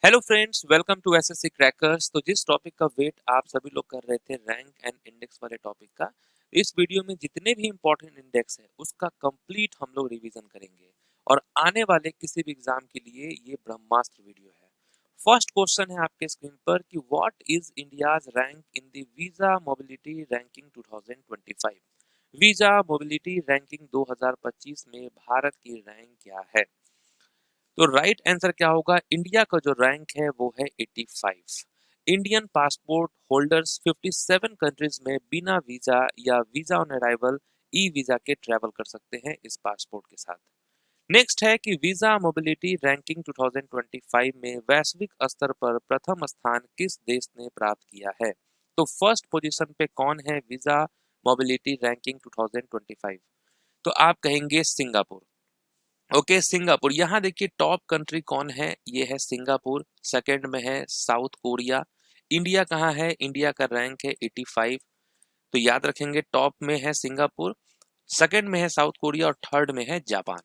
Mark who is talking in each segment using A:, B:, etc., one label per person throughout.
A: Hello friends, welcome to SSC crackers. तो जिस topic का वेट आप सभी लोग कर रहे थे, रैंक एंड इंडेक्स वाले टॉपिक का, इस वीडियो में जितने भी इंपॉर्टेंट इंडेक्स है उसका कंप्लीट हम लोग रिवीजन करेंगे और आने वाले किसी भी एग्जाम के लिए ये ब्रह्मास्त्र वीडियो है। फर्स्ट क्वेश्चन है आपके स्क्रीन पर कि what is India's rank in the visa mobility ranking 2025। Visa mobility ranking 2025 में भारत की रैंक क्या है? तो राइट आंसर क्या होगा? इंडिया का जो रैंक है वो है 85। इंडियन पासपोर्ट होल्डर्स 57 कंट्रीज में बिना वीजा या visa on arrival e visa के ट्रैवल कर सकते हैं इस पासपोर्ट के साथ। नेक्स्ट है कि वीजा मोबिलिटी रैंकिंग 2025 में वैश्विक स्तर पर प्रथम स्थान किस देश ने प्राप्त किया है? तो फर्स्ट पोजीशन पे कौन है वीजा मोबिलिटी रैंकिंग 2025? तो आप कहेंगे सिंगापुर। Okay, Singapore. यहाँ देखिए टॉप कंट्री कौन है, ये है सिंगापुर। सेकंड में है साउथ कोरिया। इंडिया कहाँ है? इंडिया का रैंक है 85। तो याद रखेंगे टॉप में है सिंगापुर, सेकंड में है साउथ कोरिया और थर्ड में है जापान।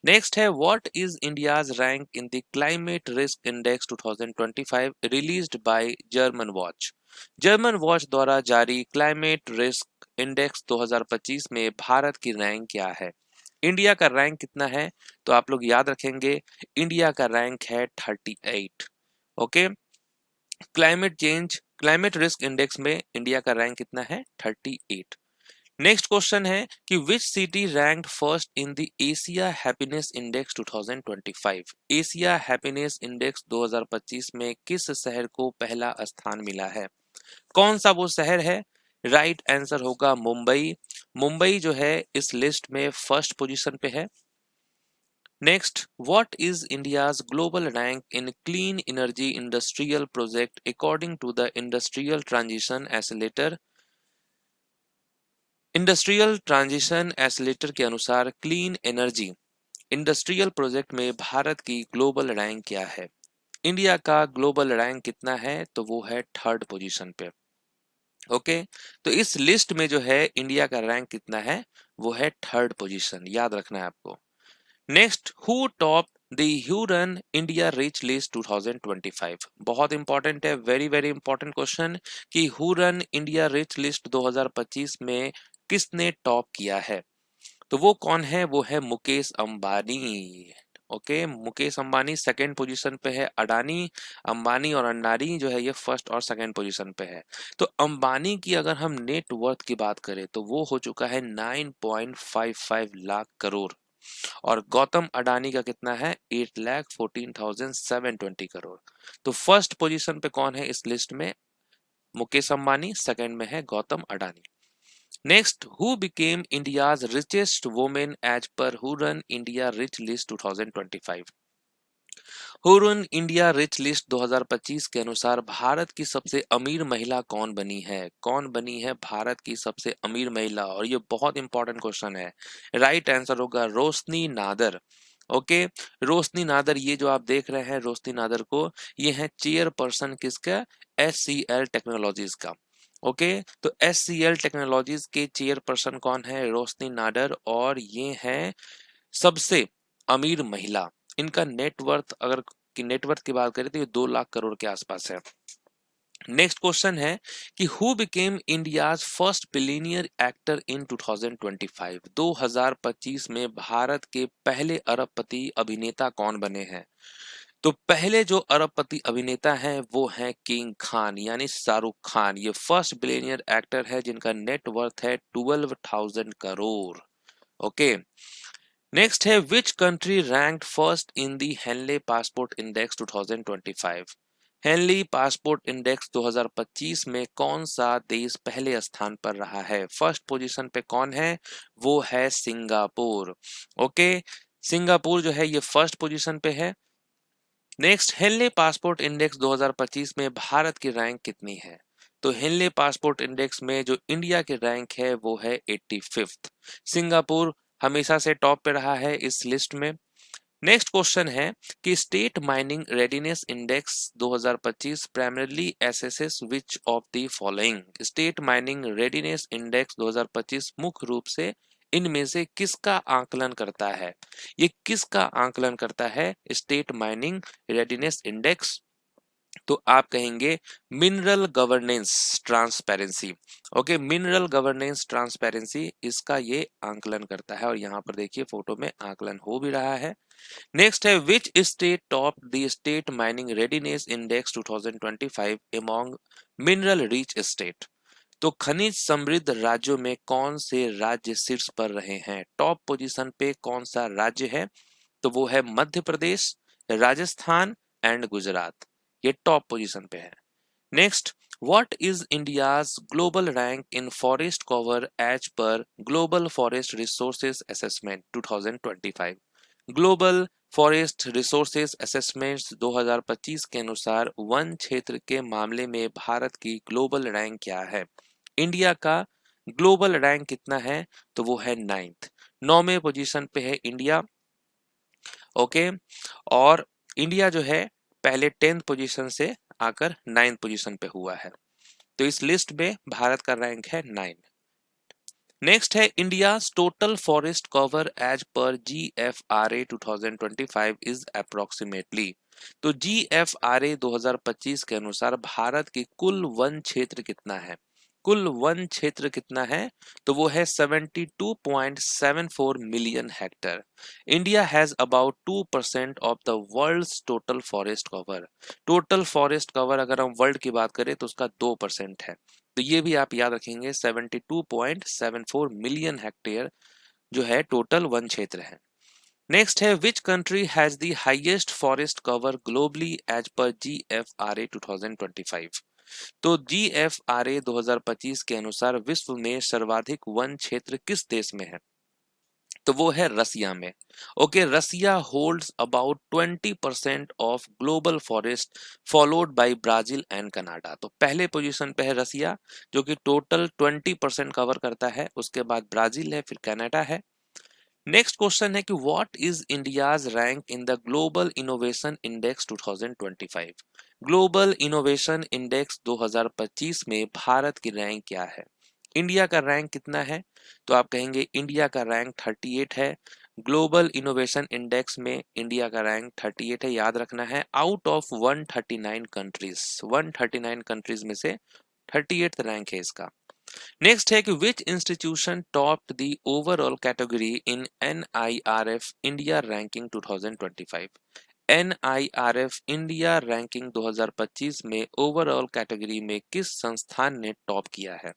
A: नेक्स्ट है what is India's rank in the climate risk index 2025 released by German watch. German watch द्वारा जारी क्लाइमेट रिस्क इंडेक्स 2025 में भारत की रैंक क्या है? इंडिया का रैंक कितना है? तो आप लोग याद रखेंगे इंडिया का रैंक है 38। ओके, क्लाइमेट रिस्क इंडेक्स में इंडिया का रैंक कितना है? 38। नेक्स्ट क्वेश्चन है कि which city ranked first in the Asia happiness index 2025। Asia happiness index 2025 में किस शहर को पहला स्थान मिला है? कौन सा वो शहर है? राइट आंसर होगा मुंबई। मुंबई जो है इस लिस्ट में फर्स्ट पोजीशन पे है। Next, what is India's global rank in clean energy industrial project according to the industrial transition accelerator? Industrial transition accelerator के अनुसार क्लीन एनर्जी इंडस्ट्रियल प्रोजेक्ट में भारत की ग्लोबल रैंक क्या है? इंडिया का ग्लोबल रैंक कितना है? तो वो है थर्ड पोजीशन पे। ओके, तो इस लिस्ट में जो है इंडिया का रैंक कितना है? वो है थर्ड पोजीशन, याद रखना है आपको। Next, who top the Hurun India rich list 2025? बहुत इंपॉर्टेंट है, वेरी वेरी इंपॉर्टेंट क्वेश्चन कि हुरन इंडिया रिच लिस्ट 2025 में किसने टॉप किया है? तो वो कौन है? वो है Mukesh Ambani. Okay, Mukesh Ambani second position पे है। अडानी, अंबानी और अंडानी जो है ये फर्स्ट और सेकंड पोजीशन पे है। तो अंबानी की अगर हम नेट वर्थ की बात करें तो वो हो चुका है 9.55 लाख करोड़ और गौतम अडानी का कितना है? 8,14,720 करोड़। तो फर्स्ट पोजीशन पे कौन है इस लिस्ट में? मुकेश अंबानी, सेकंड में है Gautam Adani. Next, who became India's richest women as per Hurun India rich list 2025? Hurun India rich list 2025 के अनुसार भारत की सबसे अमीर महिला कौन बनी है? कौन बनी है भारत की सबसे अमीर महिला? और ये बहुत इंपॉर्टेंट क्वेश्चन है। राइट आंसर होगा रोशनी नादर। ओके, रोशनी नादर, ये जो आप देख रहे हैं रोशनी नादर को, ये है चेयरपर्सन किसका? एससीएल टेक्नोलॉजीज का। ओके, तो एससीएल टेक्नोलॉजीज के चेयरपर्सन कौन है? रोशनी नाडर, और ये है सबसे अमीर महिला। इनका नेटवर्थ अगर की नेटवर्थ की बात करें तो ये 2 लाख करोड़ के आसपास है। नेक्स्ट क्वेश्चन है कि who became India's first billionaire actor in 2025? 2025 में भारत के पहले अरबपति अभिनेता कौन बने हैं? तो पहले जो अरबपति अभिनेता हैं वो हैं किंग खान, यानी शाहरुख खान। ये फर्स्ट बिलियनियर एक्टर है जिनका नेटवर्थ है 12,000 करोड़। ओके, नेक्स्ट है which country ranked first in the Henley passport index 2025? Henley passport index 2025 में कौन सा देश पहले स्थान पर रहा है? फर्स्ट पोजीशन पे कौन है? वो है सिंगापुर। ओके, सिंगापुर जो है ये फर्स्ट पोजीशन पे है। नेक्स्ट, हेनले पासपोर्ट इंडेक्स 2025 में भारत की रैंक कितनी है? तो हेनले पासपोर्ट इंडेक्स में जो इंडिया की रैंक है वो है 85th। सिंगापुर हमेशा से टॉप पे रहा है इस लिस्ट में। नेक्स्ट क्वेश्चन है कि state mining readiness index 2025 primarily assesses which of the following? State mining readiness index 2025 मुख्य रूप से इनमें से किसका आकलन करता है? ये किसका आकलन करता है? State mining readiness index. तो आप कहेंगे mineral governance transparency. Okay, mineral governance transparency इसका ये आकलन करता है, और यहाँ पर देखिए फोटो में आकलन हो भी रहा है। नेक्स्ट है which state top the state mining readiness index 2025 among mineral rich state. तो खनिज समृद्ध राज्यों में कौन से राज्य शीर्ष पर रहे हैं? टॉप पोजीशन पे कौन सा राज्य है? तो वो है मध्य प्रदेश, राजस्थान एंड गुजरात, ये टॉप पोजीशन पे है। Next, what is India's global rank in forest cover as per global forest resources assessment 2025? Global forest resources assessments 2025 के अनुसार वन क्षेत्र के मामले में भारत की ग्लोबल रैंक क्या है? इंडिया का ग्लोबल रैंक कितना है? तो वो है 9th, 9वें पोजीशन पे है इंडिया। ओके, और इंडिया जो है पहले 10th पोजीशन से आकर 9th पोजीशन पे हुआ है। तो इस लिस्ट में भारत का रैंक है 9। नेक्स्ट है India total forest cover as per GFRA 2025 is approximately. तो GFRA 2025 के अनुसार भारत की कुल वन क्षेत्र कितना है? कुल वन क्षेत्र कितना है? तो वो है 72.74 million hectare. India has about 2% of the world's total forest cover. Total forest cover अगर हम वर्ल्ड की बात करें तो उसका 2% है। तो ये भी आप याद रखेंगे, 72.74 मिलियन हेक्टेयर जो है टोटल वन क्षेत्र है। नेक्स्ट है which country has the highest forest cover globally as per GFRA 2025? तो GFRA 2025 के अनुसार विश्व में सर्वाधिक वन क्षेत्र किस देश में है? तो वो है रसिया में। Okay, Russia holds about 20% of global forest followed by Brazil and Canada. तो पहले पोजीशन पे है रसिया जो कि टोटल 20% कवर करता है, उसके बाद ब्राजील है, फिर कनाडा है। नेक्स्ट क्वेश्चन है कि what is India's rank in the global innovation index 2025? Global innovation index 2025 में भारत की रैंक क्या है? इंडिया का रैंक कितना है? तो आप कहेंगे इंडिया का रैंक 38 है। ग्लोबल इनोवेशन इंडेक्स में इंडिया का रैंक 38 है, याद रखना है, आउट ऑफ 139 कंट्रीज। 139 कंट्रीज में से 38th रैंक है इसका। नेक्स्ट है कि विच institution topped the overall category in NIRF India ranking 2025? NIRF India ranking 2025 में ओवरऑल कैटेगरी में किस संस्थान ने टॉप किया है?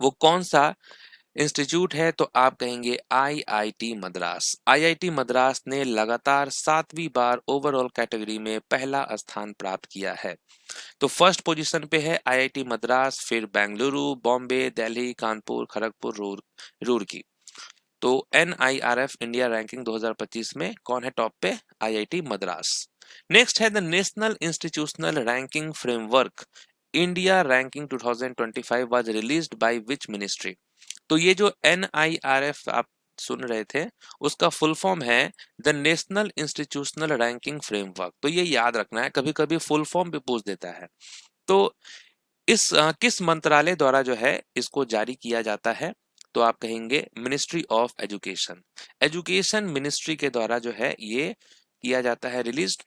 A: वो कौन सा इंस्टीट्यूट है? तो आप कहेंगे IIT मद्रास। IIT मद्रास ने लगातार 7वीं बार ओवरऑल कैटेगरी में पहला स्थान प्राप्त किया है। तो फर्स्ट पोजीशन पे है IIT मद्रास, फिर बेंगलुरु, बॉम्बे, दिल्ली, कानपुर, खड़गपुर, रूरकी। तो NIRF इंडिया रैंकिंग 2025 में कौन है टॉप पे? IIT मद्रास। नेक्स्ट है the national institutional ranking framework India ranking 2025 was released by which ministry? तो ये जो NIRF आप सुन रहे थे उसका फुल फॉर्म है the national institutional ranking framework. तो ये याद रखना है, कभी कभी फुल फॉर्म भी पूछ देता है। तो इस किस मंत्रालय द्वारा जो है इसको जारी किया जाता है? तो आप कहेंगे ministry of education. Education ministry के द्वारा जो है ये किया जाता है release.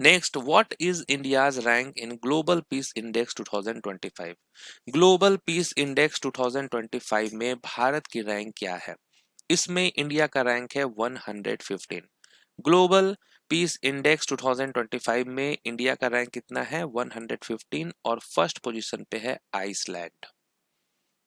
A: Next, what is India's rank in global peace index 2025? Global peace index 2025 में भारत की रैंक क्या है? इसमें इंडिया का रैंक है 115। ग्लोबल पीस इंडेक्स 2025 में इंडिया का रैंक कितना है? 115, और फर्स्ट पोजीशन पे है Iceland.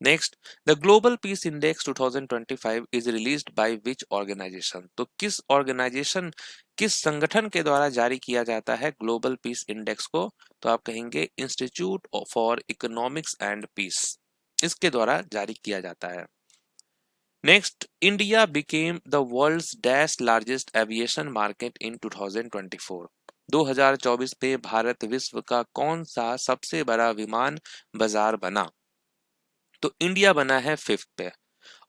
A: Next, the global peace index 2025 is released by which organization? तो किस ऑर्गेनाइजेशन, किस संगठन के द्वारा जारी किया जाता है ग्लोबल पीस इंडेक्स को? तो आप कहेंगे institute for economics and peace, इसके द्वारा जारी किया जाता है। Next, India became the world's dash largest aviation market in 2024। 2024 पे भारत विश्व का कौन सा सबसे बड़ा विमान बाजार बना? तो इंडिया बना है 5th पे।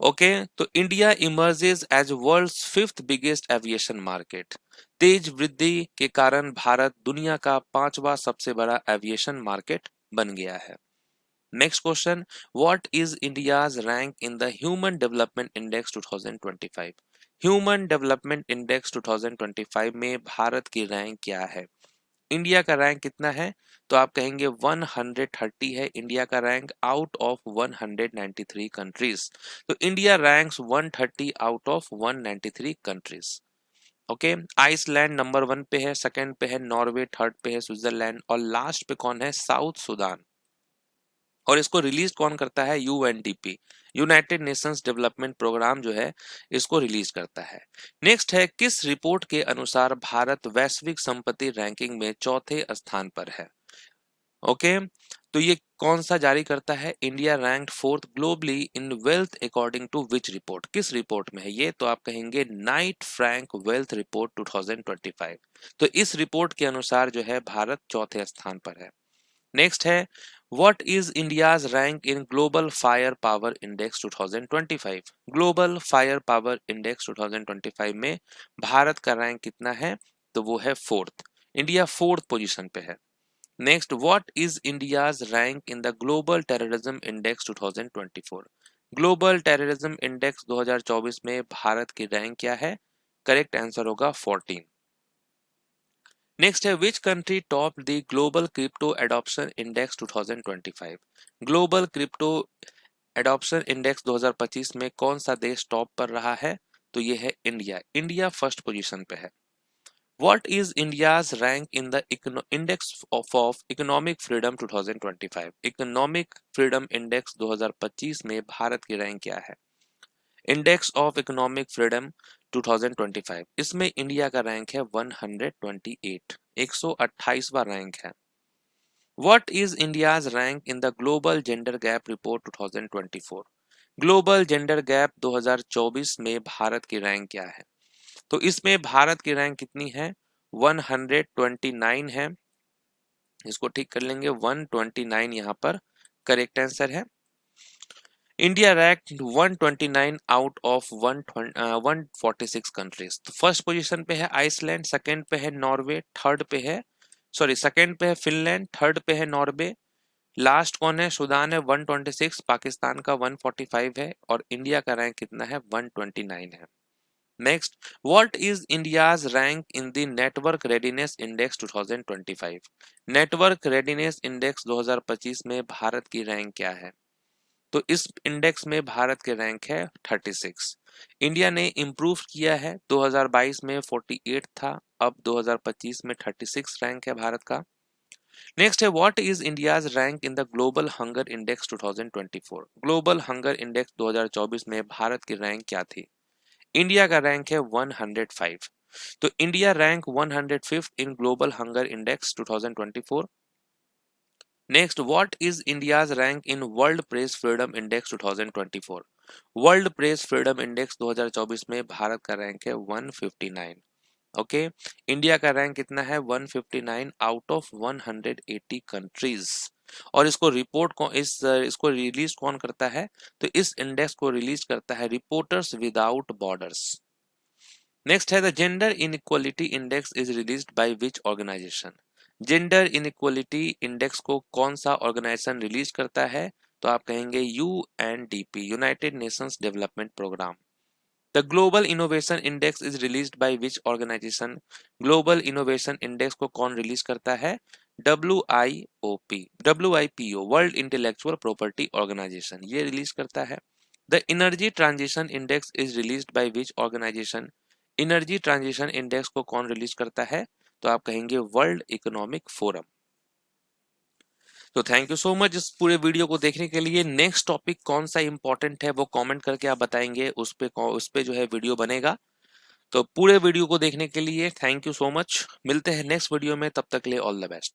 A: ओके, तो India emerges as world's 5th biggest aviation market. तेज वृद्धि के कारण भारत दुनिया का 5वां सबसे बड़ा एविएशन मार्केट बन गया है। Next question, what is India's rank in the human development index 2025? Human development index 2025 में भारत की रैंक क्या है? इंडिया का रैंक कितना है? तो आप कहेंगे 130 है इंडिया का रैंक आउट ऑफ 193 कंट्रीज। तो India ranks 130 out of 193 countries. Okay, Iceland number 1 पे है, सेकंड पे है नॉर्वे, थर्ड पे है स्विट्जरलैंड और लास्ट पे कौन है? South Sudan. और इसको रिलीज कौन करता है? UNDP, United Nations development programme जो है इसको रिलीज करता है। नेक्स्ट है, किस रिपोर्ट के अनुसार भारत वैश्विक संपत्ति रैंकिंग में चौथे स्थान पर है? ओके, तो ये कौन सा जारी करता है? India ranked fourth globally in wealth according to which report? किस रिपोर्ट में है ये? तो आप कहेंगे नाइट फ्रैंक वेल्थ रिपोर्ट 2025। तो इस रिपोर्ट के अनुसार जो है भारत चौथे स्थान पर है। नेक्स्ट है, what is India's rank in global fire power index 2025? Global fire power index 2025 में भारत का रैंक कितना है? तो वो है फोर्थ। इंडिया फोर्थ पोजीशन पे है। Next, what is India's rank in the global terrorism index 2024? Global terrorism index 2024 में भारत की रैंक क्या है? करेक्ट आंसर होगा 14। नेक्स्ट है, which country top the global crypto adoption index 2025? Global crypto adoption index 2025 में कौन सा देश टॉप पर रहा है? तो ये है इंडिया। इंडिया फर्स्ट पोजीशन पे है। What is India's rank in the index of economic freedom 2025? Economic freedom index 2025 में भारत की रैंक क्या है? इंडेक्स ऑफ इकोनॉमिक फ्रीडम 2025, इसमें इंडिया का रैंक है 128, 128वां रैंक है। What is India's rank in the Global Gender Gap Report 2024? Global gender gap 2024 में भारत की रैंक क्या है? तो इसमें भारत की रैंक कितनी है? 129 है। इसको ठीक कर लेंगे, 129 यहाँ पर करेक्ट आंसर है। India rank 129 out of 146 countries. तो फर्स्ट पोजीशन पे है आइसलैंड, सेकंड पे है नॉर्वे, थर्ड पे है सेकंड पे है फिनलैंड, थर्ड पे है नॉर्वे, लास्ट कौन है? सूडान है 126, पाकिस्तान का 145 है और इंडिया का रैंक कितना है? 129 है। Next, what is India's rank in the network readiness index 2025? Network readiness index 2025 में भारत की रैंक क्या है? तो इस इंडेक्स में भारत के रैंक है 36। इंडिया ने इंप्रूव किया है, 2022 में 48 था, अब 2025 में 36 रैंक है भारत का। नेक्स्ट है, what is India's rank in the global hunger index 2024? Global hunger index 2024 में भारत की रैंक क्या थी? इंडिया का रैंक है 105। तो India rank 105 in global hunger index 2024। Next, what is India's rank in world press freedom index 2024? World press freedom index 2024 में भारत का rank है 159। ओके, इंडिया का रैंक कितना है? 159 आउट ऑफ 180 कंट्रीज। और इसको इसको रिलीज कौन करता है? तो इस इंडेक्स को रिलीज करता है रिपोर्टर्स विदाउट बॉर्डर्स। नेक्स्ट है, the gender inequality index is released by which organization? Gender inequality index को कौन सा ऑर्गेनाइजेशन रिलीज करता है? तो आप कहेंगे UNDP, United Nations development programme. The global innovation index is released by which organization? Global innovation index को कौन रिलीज करता है? WIPO, world intellectual property organization, ये रिलीज करता है। The energy transition index is released by which organization? Energy transition index को कौन release करता है? तो आप कहेंगे वर्ल्ड इकोनॉमिक फोरम। तो थैंक यू सो मच इस पूरे वीडियो को देखने के लिए। नेक्स्ट टॉपिक कौन सा इंपॉर्टेंट है वो कमेंट करके आप बताएंगे, उस पे जो है वीडियो बनेगा। तो पूरे वीडियो को देखने के लिए थैंक यू सो मच। मिलते हैं नेक्स्ट वीडियो में, तब तक के लिए ऑल द बेस्ट।